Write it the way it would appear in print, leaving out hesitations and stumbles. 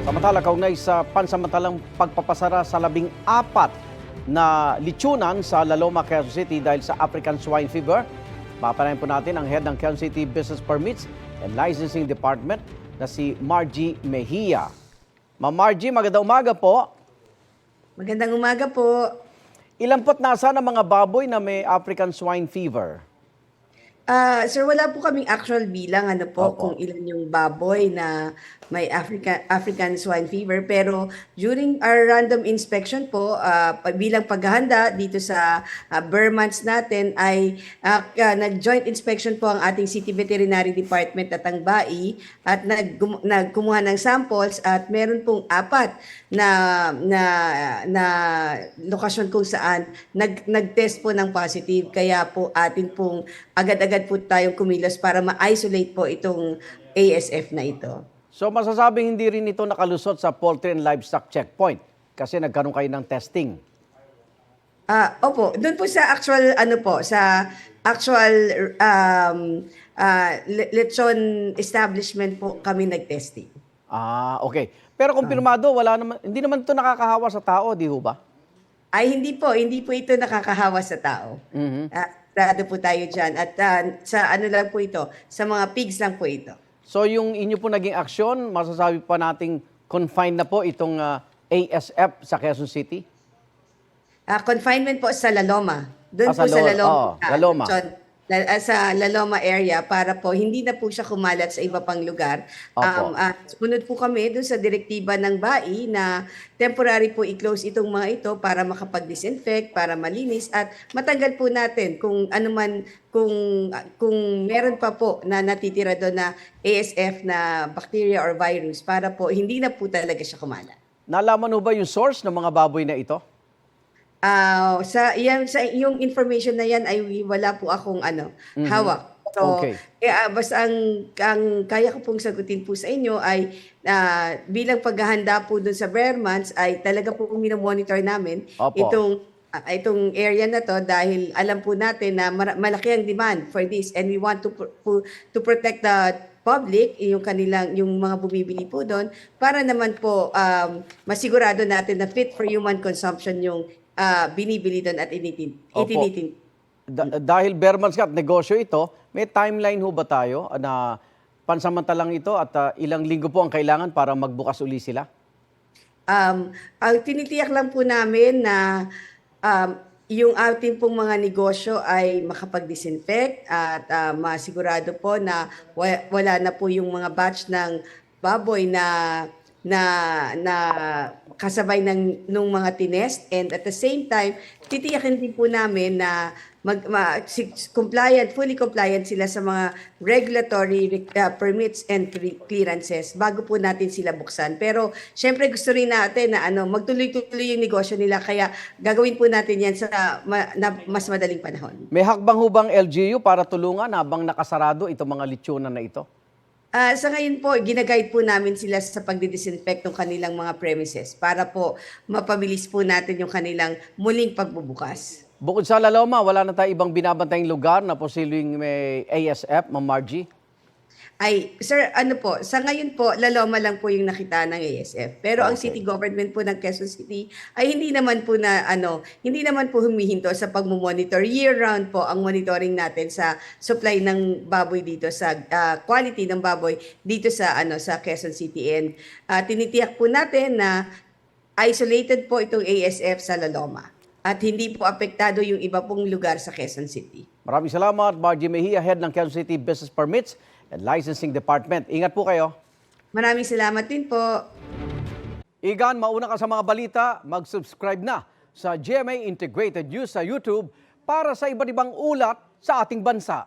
Samantala, kaugnay sa pansamantalang pagpapasara sa 14 na lechonan sa La Loma, Quezon City dahil sa African Swine Fever, papanayin po natin ang head ng Quezon City Business Permits and Licensing Department na si Margie Mejia. Ma'am Margie, magandang umaga po. Magandang umaga po. Ilan po't nasa ng mga baboy na may African Swine Fever? Sir, wala po kaming actual bilang Opo. kung ilan yung baboy na may African swine fever, pero during our random inspection po, bilang paghahanda dito sa Burr months natin ay nag-joint inspection po ang ating City Veterinary Department at ang BAI at nagkumuha ng samples at meron pong 4 na lokasyon kung saan nag-test po ng positive, kaya po atin pong agad-agad po tayong kumilos para ma-isolate po itong ASF na ito. So masasabing hindi rin ito nakalusot sa Poultry and Livestock Checkpoint kasi nagkaroon kayo ng testing. Opo, doon po sa actual lechon establishment po kami nag-testing. Okay. Pero kumpirmado, hindi naman ito nakakahawa sa tao, di ho ba? Ay, hindi po ito nakakahawa sa tao. Sigurado po tayo dyan. At sa ano lang po ito, sa mga pigs lang po ito. So yung inyo po naging aksyon, masasabi pa nating confined na po itong ASF sa Quezon City? Confinement po sa La Loma. Doon Sa po sa La Loma. La Loma. Sa La Loma area para po hindi na po siya kumalat sa iba pang lugar. Opo. Sumunod po kami doon sa direktiba ng BAI na temporary po i-close itong mga ito para makapag-disinfect, para malinis at matanggal po natin kung ano man, kung meron pa po na natitira doon na ASF na bacteria or virus para po hindi na po talaga siya kumalat. Nalaman ho ba yung source ng mga baboy na ito? Sa yung information na yan ay wala po akong hawak. So, Okay. basta ang kaya ko pong sagutin po sa inyo ay bilang paghahanda po dun sa Burr months ay talaga po monitor namin Opo. itong area na to dahil alam po natin na malaki ang demand for this and we want to protect the public, yung mga bumibili po doon para naman po masigurado natin na fit for human consumption yung binibili doon at itinitin. Dahil Burr months at negosyo ito, may timeline ho ba tayo na pansamantalang ito at ilang linggo po ang kailangan para magbukas uli sila? Ang tinitiyak lang po namin na yung ating pong mga negosyo ay makapag-disinfect at masigurado po na wala na po yung mga batch ng baboy na kasabay nung mga tinest, and at the same time titiyakin din po namin na fully compliant sila sa mga regulatory permits and clearances bago po natin sila buksan. Pero syempre gusto rin natin na magtuloy-tuloy yung negosyo nila, kaya gagawin po natin yan sa mas madaling panahon. May hakbang ho bang LGU para tulungan habang nakasarado itong mga lechonan na ito? Sa ngayon po, ginaguide po namin sila sa pagdidisinfect ng kanilang mga premises para po mapabilis po natin yung kanilang muling pagbubukas. Bukod sa La Loma, wala na tayo ibang binabantayang lugar na posibleng may ASF, Ma'am Margie? Ay, sir, sa ngayon po, La Loma lang po yung nakita ng ASF. Pero ang Okay. city government po ng Quezon City ay hindi naman po humihinto sa pagmo-monitor. Year-round po ang monitoring natin sa supply ng baboy dito, sa quality ng baboy dito sa Quezon City. And tinitiyak po natin na isolated po itong ASF sa La Loma. At hindi po apektado yung iba pong lugar sa Quezon City. Maraming salamat, Margie Mejia, head ng Quezon City Business Permits and Licensing Department. Ingat po kayo. Maraming salamat din po. Igan, mauna ka sa mga balita, mag-subscribe na sa GMA Integrated News sa YouTube para sa iba't ibang ulat sa ating bansa.